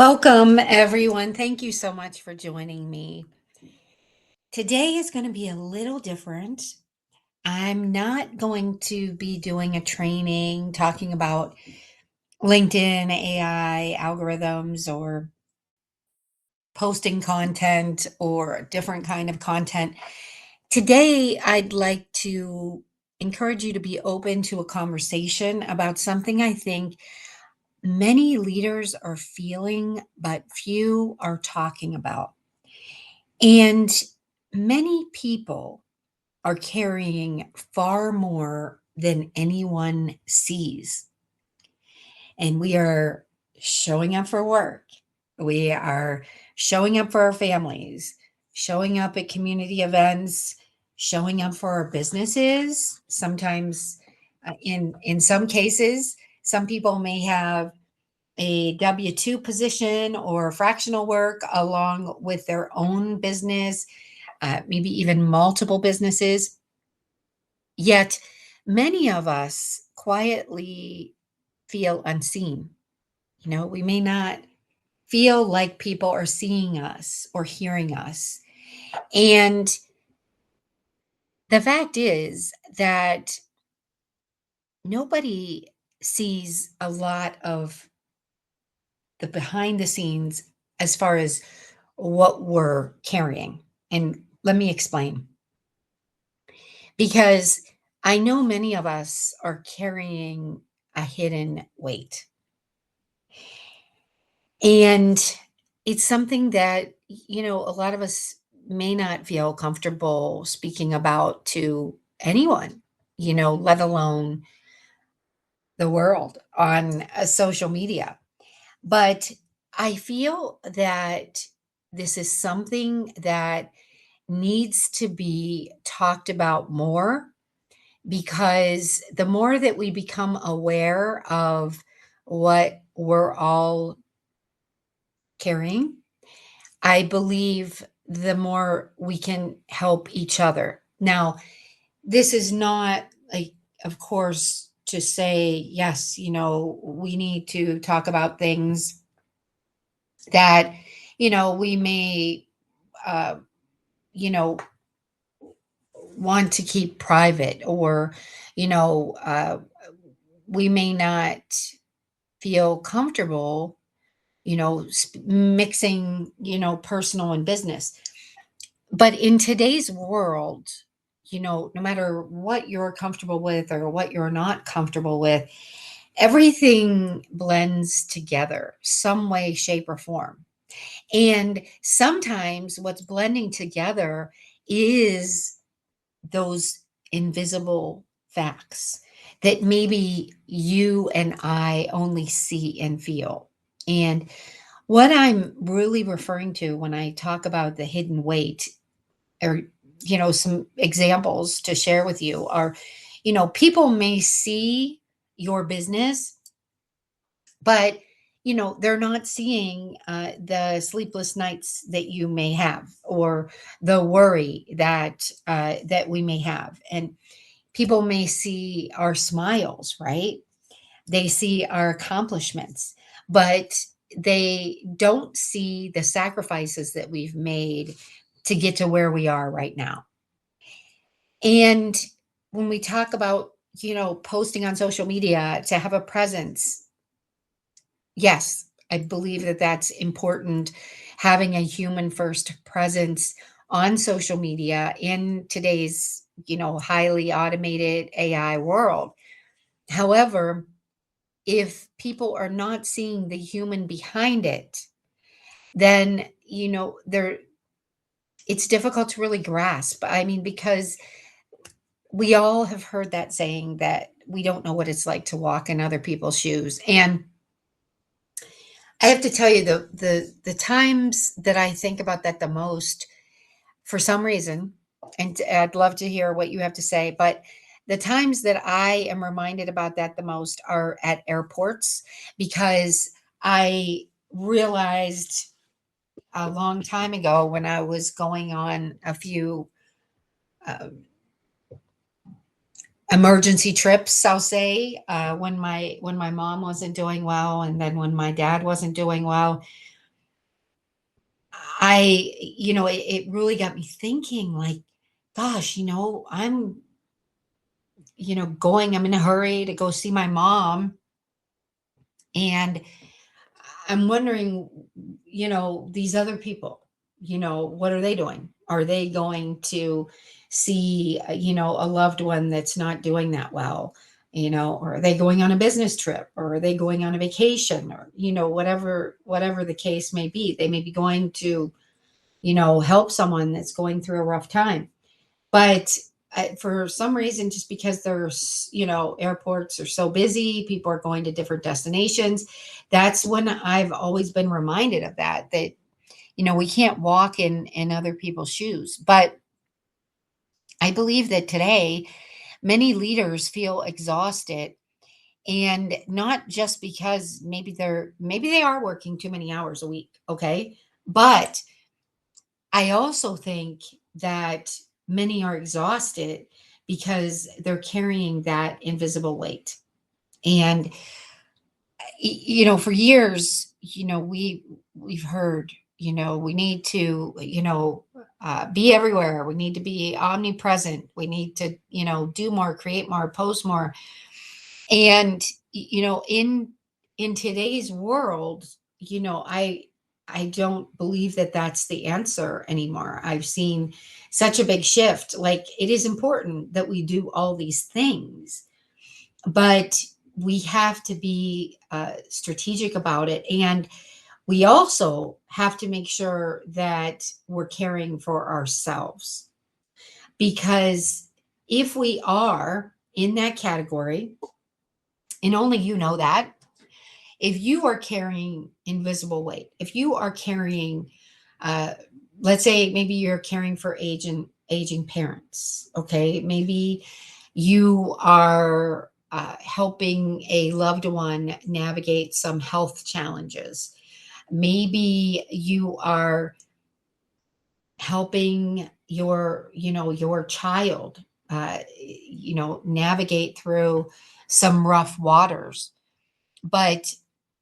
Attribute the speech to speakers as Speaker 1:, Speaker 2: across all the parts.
Speaker 1: Welcome, everyone. Thank you so much for joining me. Today is going to be a little different. I'm not going to be doing a training talking about LinkedIn, AI, algorithms, or posting content or a different kind of content. Today, I'd like to encourage you to be open to a conversation about something I think many leaders are feeling, but few are talking about. And many people are carrying far more than anyone sees. And we are showing up for work. We are showing up for our families, showing up at community events, showing up for our businesses. Sometimes, in some cases, some people may have a W-2 position or fractional work along with their own business, maybe even multiple businesses. Yet many of us quietly feel unseen. We may not feel like people are seeing us or hearing us. And the fact is that nobody sees a lot of the behind the scenes as far as what we're carrying. And let me explain. Because I know many of us are carrying a hidden weight. And it's something that, a lot of us may not feel comfortable speaking about to anyone, let alone the world on social media. But I feel that this is something that needs to be talked about more because the more that we become aware of what we're all carrying, I believe the more we can help each other. Now, this is not like, of course, to say, yes, we need to talk about things that, we may, uh, you know, want to keep private or, you know, uh, we may not feel comfortable, mixing, personal and business. But in today's world, no matter what you're comfortable with or what you're not comfortable with, everything blends together some way, shape, or form. And sometimes what's blending together is those invisible facts that maybe you and I only see and feel. And what I'm really referring to when I talk about the hidden weight, or, some examples to share with you are, people may see your business, but they're not seeing the sleepless nights that you may have or the worry that we may have. And people may see our smiles, right? They see our accomplishments, but they don't see the sacrifices that we've made to get to where we are right now. And when we talk about, posting on social media to have a presence, yes, I believe that that's important, having a human first presence on social media in today's, highly automated AI world. However, if people are not seeing the human behind it, then, it's difficult to really grasp. I mean, because we all have heard that saying that we don't know what it's like to walk in other people's shoes. And I have to tell you, the times that I think about that the most, for some reason, and I'd love to hear what you have to say, but the times that I am reminded about that the most are at airports because I realized a long time ago when I was going on a few uh, emergency trips, I'll say, when my mom wasn't doing well, and then when my dad wasn't doing well. it really got me thinking, like, gosh, I'm in a hurry to go see my mom. And I'm wondering, these other people, what are they doing? Are they going to see, a loved one that's not doing that well? Or are they going on a business trip, or are they going on a vacation, or, whatever the case may be? They may be going to, help someone that's going through a rough time. But for some reason, just because there's, airports are so busy, people are going to different destinations. That's when I've always been reminded of that, we can't walk in other people's shoes. But I believe that today, many leaders feel exhausted, and not just because maybe they are working too many hours a week. Okay. But I also think that many are exhausted because they're carrying that invisible weight. And for years, we've heard, we need to, be everywhere. We need to be omnipresent. We need to, do more, create more, post more. And in today's world, I don't believe that that's the answer anymore. I've seen such a big shift. Like, it is important that we do all these things, but we have to be strategic about it. And we also have to make sure that we're caring for ourselves, because if we are in that category, and only you know that, if you are carrying invisible weight, if you are carrying, uh, let's say maybe you're caring for aging parents, okay, maybe you are helping a loved one navigate some health challenges, maybe you are helping your child navigate through some rough waters. But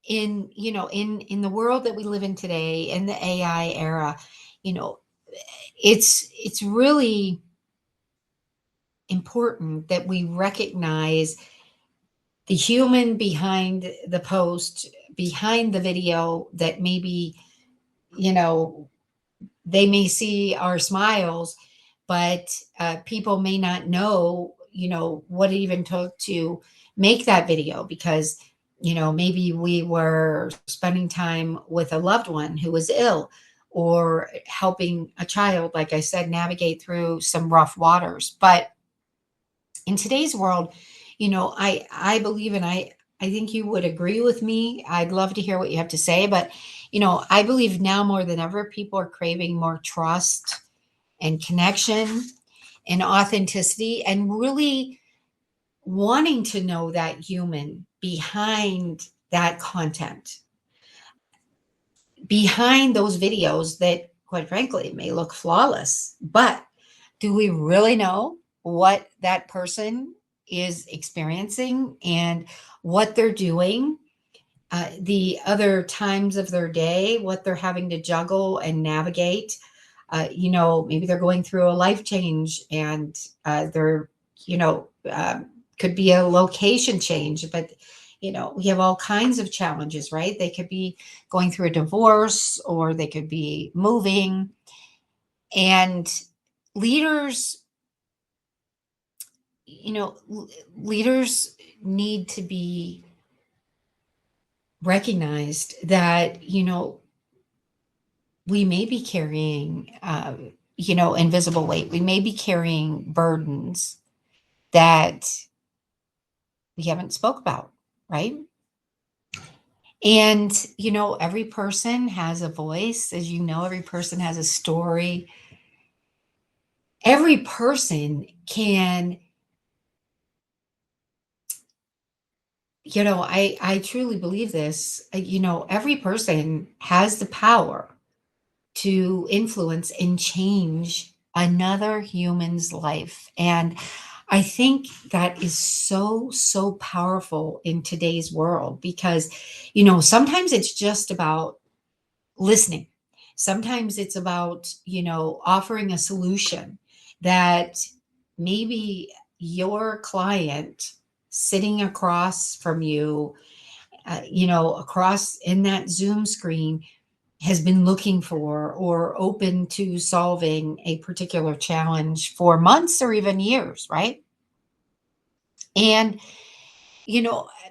Speaker 1: in the world that we live in today, in the AI era, you know it's really important that we recognize the human behind the post, behind the video, that maybe, you know they may see our smiles, but people may not know, what it even took to make that video, because, maybe we were spending time with a loved one who was ill, or helping a child, like I said, navigate through some rough waters. But in today's world, I believe, and I think you would agree with me. I'd love to hear what you have to say, but I believe now more than ever, people are craving more trust and connection and authenticity, and really wanting to know that human behind that content, behind those videos that, quite frankly, may look flawless. But do we really know what that person is experiencing, and what they're doing, the other times of their day, what they're having to juggle and navigate? Maybe they're going through a life change, and they're, could be a location change, but we have all kinds of challenges, right? They could be going through a divorce, or they could be moving. And leaders, leaders need to be recognized that, we may be carrying, invisible weight. We may be carrying burdens that we haven't spoke about, right? And, every person has a voice, as every person has a story. Every person can, I truly believe this, every person has the power to influence and change another human's life. And I think that is so, so powerful in today's world, because, sometimes it's just about listening. Sometimes it's about, offering a solution that maybe your client sitting across from you, across in that Zoom screen has been looking for or open to solving a particular challenge for months or even years, right? And,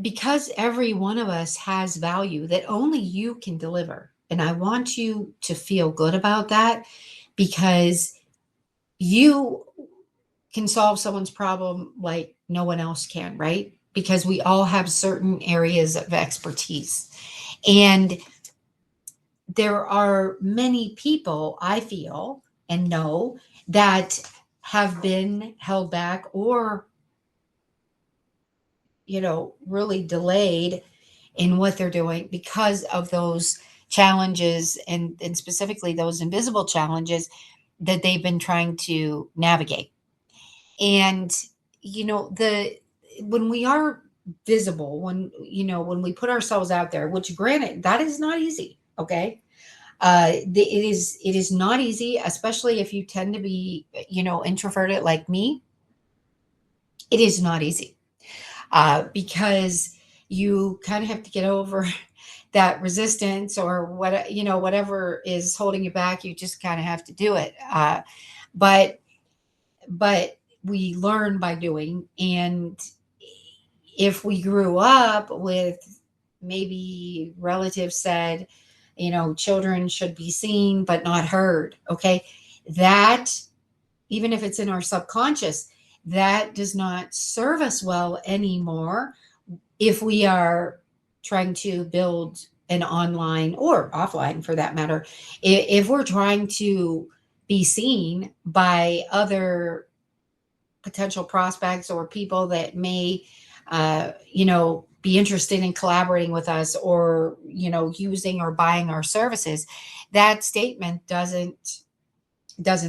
Speaker 1: because every one of us has value that only you can deliver. And I want you to feel good about that because you can solve someone's problem like no one else can, right? Because we all have certain areas of expertise. And there are many people, I feel and know, that have been held back or, really delayed in what they're doing because of those challenges and specifically those invisible challenges that they've been trying to navigate. And, the when we are visible, when we put ourselves out there, which granted, that is not easy, okay? It is not easy, especially if you tend to be, introverted like me. It is not easy because you kind of have to get over that resistance or whatever is holding you back. You just kind of have to do it. But but we learn by doing. And if we grew up with maybe relatives said, children should be seen but not heard, okay, that, even if it's in our subconscious, that does not serve us well anymore if we are trying to build an online or offline for that matter. If we're trying to be seen by other potential prospects or people that may be interested in collaborating with us or using or buying our services, that statement doesn't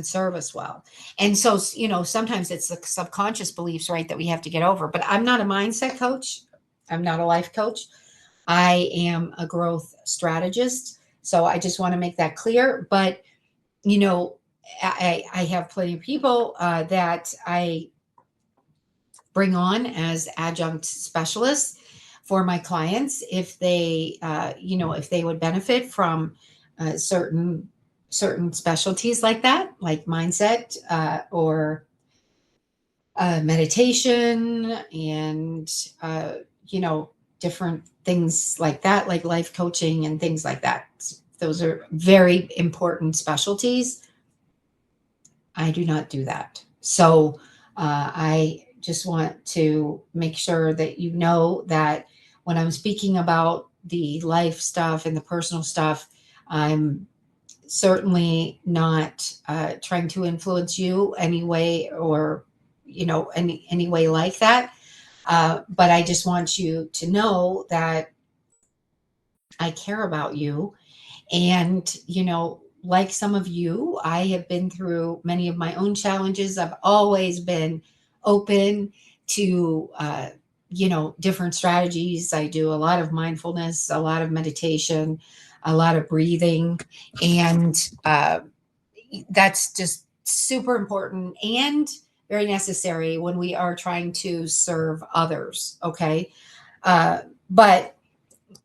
Speaker 1: serve us well. And so, sometimes it's the subconscious beliefs, right, that we have to get over. But I'm not a mindset coach, I'm not a life coach, I am a growth strategist. So I just want to make that clear. But you know I have plenty of people that I bring on as adjunct specialists for my clients if they if they would benefit from certain specialties like that, like mindset or meditation and different things like that, like life coaching and things like that. Those are very important specialties. I do not do that. So I just want to make sure that you know that when I'm speaking about the life stuff and the personal stuff, I'm certainly not trying to influence you anyway or any way like that. But I just want you to know that I care about you. And, like some of you, I have been through many of my own challenges. I've always been open to, different strategies. I do a lot of mindfulness, a lot of meditation, a lot of breathing. And that's just super important and very necessary when we are trying to serve others. Okay. But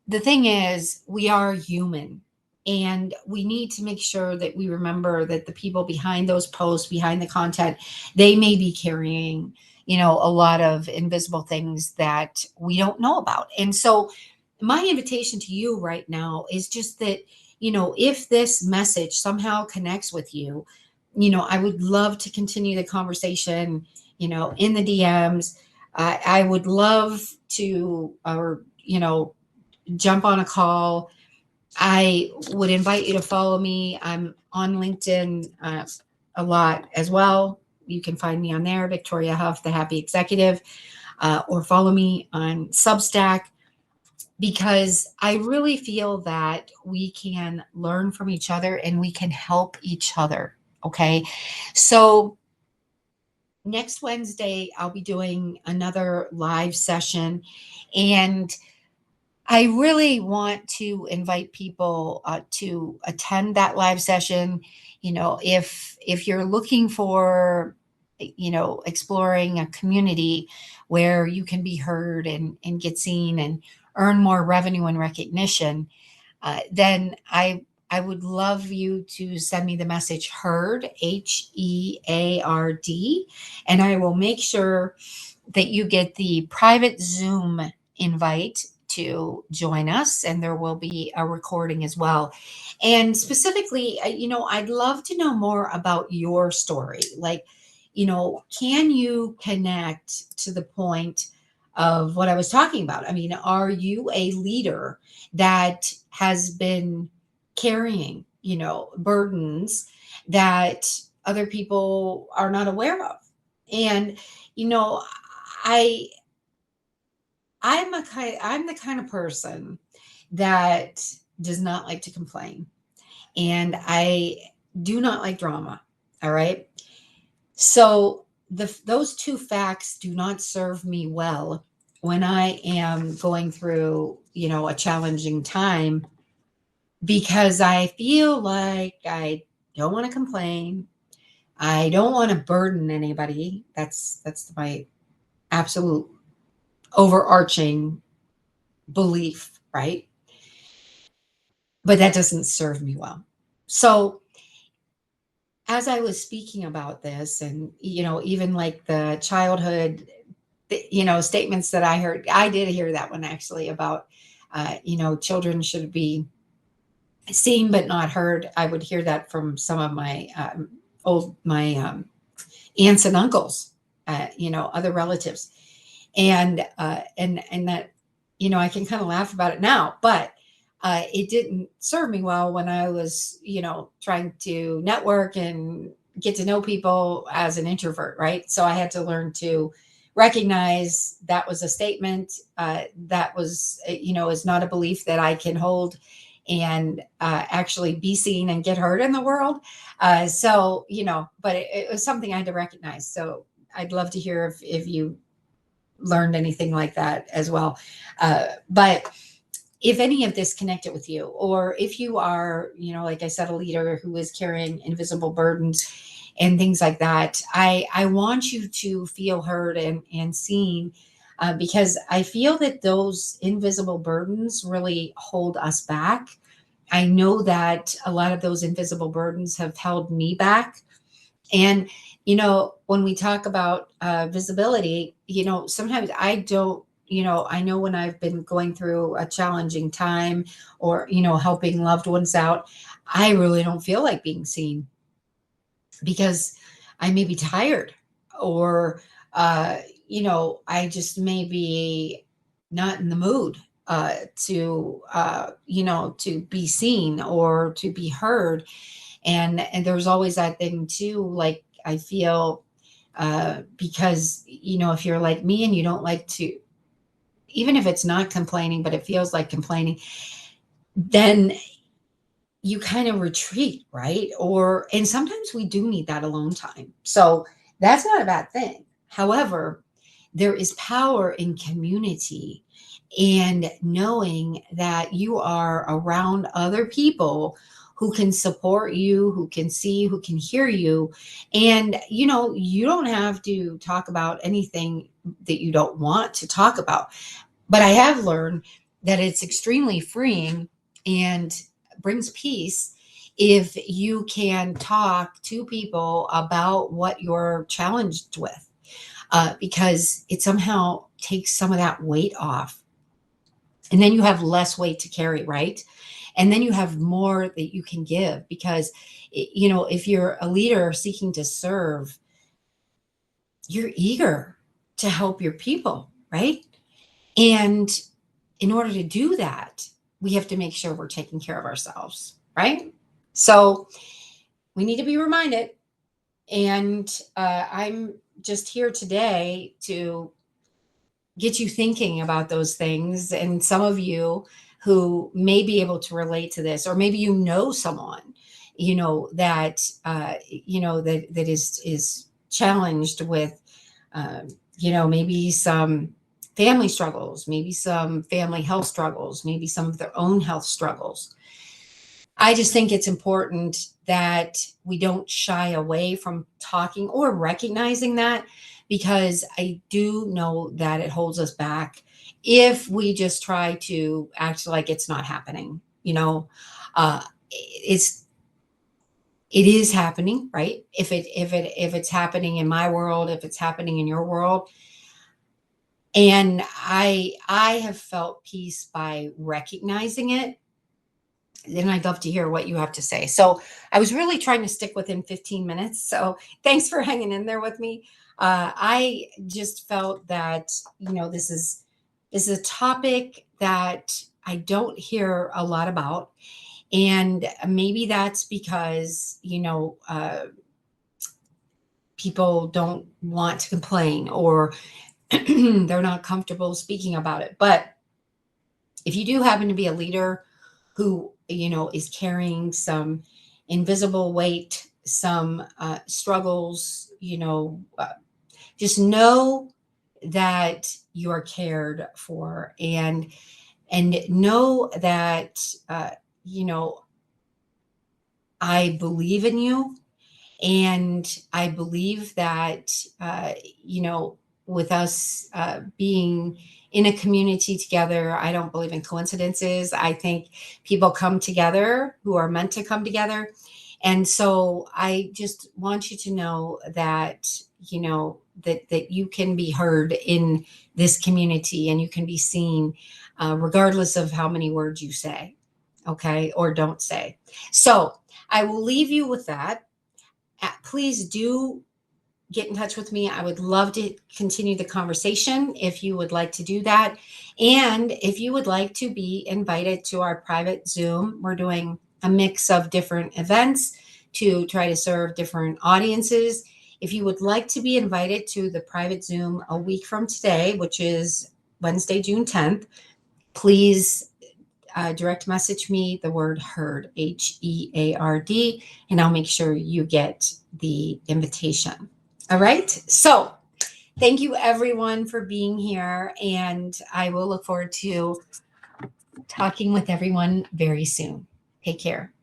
Speaker 1: the thing is, we are human and we need to make sure that we remember that the people behind those posts, behind the content, they may be carrying, a lot of invisible things that we don't know about. And so, my invitation to you right now is just that, if this message somehow connects with you, I would love to continue the conversation, in the DMs. I would love to, or, jump on a call. I would invite you to follow me. I'm on LinkedIn a lot as well. You can find me on there, Victoria Huff, the Happy Executive, or follow me on Substack because I really feel that we can learn from each other and we can help each other. Okay. So next Wednesday, I'll be doing another live session. And I really want to invite people to attend that live session. If you're looking for, exploring a community where you can be heard and get seen and earn more revenue and recognition, then I would love you to send me the message heard, HEARD, and I will make sure that you get the private Zoom invite to join us, and there will be a recording as well. And specifically, I'd love to know more about your story. Like, can you connect to the point of what I was talking about? I mean, are you a leader that has been carrying, burdens that other people are not aware of? And, you know, I I'm the kind of person that does not like to complain, and I do not like drama. All right. So those two facts do not serve me well when I am going through, a challenging time, because I feel like I don't want to complain. I don't want to burden anybody. That's my absolute overarching belief, right? But that doesn't serve me well. So, as I was speaking about this, and even like the childhood, statements that I heard, I did hear that one actually about, children should be seen but not heard. I would hear that from some of my my aunts and uncles, other relatives, and that, I can kind of laugh about it now, but it didn't serve me well when I was, trying to network and get to know people as an introvert, right? So I had to learn to recognize that was a statement, that was, is not a belief that I can hold and actually be seen and get heard in the world. So, but it was something I had to recognize. So I'd love to hear if you learned anything like that as well. But if any of this connected with you, or if you are, like I said, a leader who is carrying invisible burdens and things like that, I want you to feel heard and seen, because I feel that those invisible burdens really hold us back. I know that a lot of those invisible burdens have held me back. And, when we talk about visibility, sometimes I don't, I know when I've been going through a challenging time, or, helping loved ones out, I really don't feel like being seen, because I may be tired, or, I just may be not in the mood to be seen or to be heard. And there's always that thing too, like I feel, because if you're like me and you don't like to, even if it's not complaining but it feels like complaining, then you kind of retreat, right? Or and sometimes we do need that alone time, so that's not a bad thing. However, there is power in community, and knowing that you are around other people who can support you, who can see, who can hear you. And you don't have to talk about anything that you don't want to talk about. But I have learned that it's extremely freeing and brings peace if you can talk to people about what you're challenged with, because it somehow takes some of that weight off. And then you have less weight to carry, right? And then you have more that you can give, because, if you're a leader seeking to serve, you're eager to help your people, right? And in order to do that, we have to make sure we're taking care of ourselves, right? So we need to be reminded. And I'm just here today to get you thinking about those things. And some of you who may be able to relate to this, or maybe someone, that that is challenged with, maybe some family struggles, maybe some family health struggles, maybe some of their own health struggles. I just think it's important that we don't shy away from talking or recognizing that, because I do know that it holds us back if we just try to act like it's not happening. It's it is happening, right? If it's happening in my world, if it's happening in your world, and I have felt peace by recognizing it, then I'd love to hear what you have to say. So I was really trying to stick within 15 minutes. So thanks for hanging in there with me. I just felt that, this is a topic that I don't hear a lot about. And maybe that's because, people don't want to complain, or they're not comfortable speaking about it. But if you do happen to be a leader who, is carrying some invisible weight, some struggles, just know that you are cared for, and know that, you know I believe in you. And I believe that, with us being in a community together, I don't believe in coincidences. I think people come together who are meant to come together. And so I just want you to know that, that you can be heard in this community, and you can be seen, regardless of how many words you say, okay, or don't say. So I will leave you with that. Please do get in touch with me. I would love to continue the conversation if you would like to do that. And if you would like to be invited to our private Zoom, we're doing a mix of different events to try to serve different audiences. If you would like to be invited to the private Zoom a week from today, which is Wednesday, June 10th, please direct message me the word HEARD, HEARD, and I'll make sure you get the invitation. All right. So thank you everyone for being here, and I will look forward to talking with everyone very soon. Take care.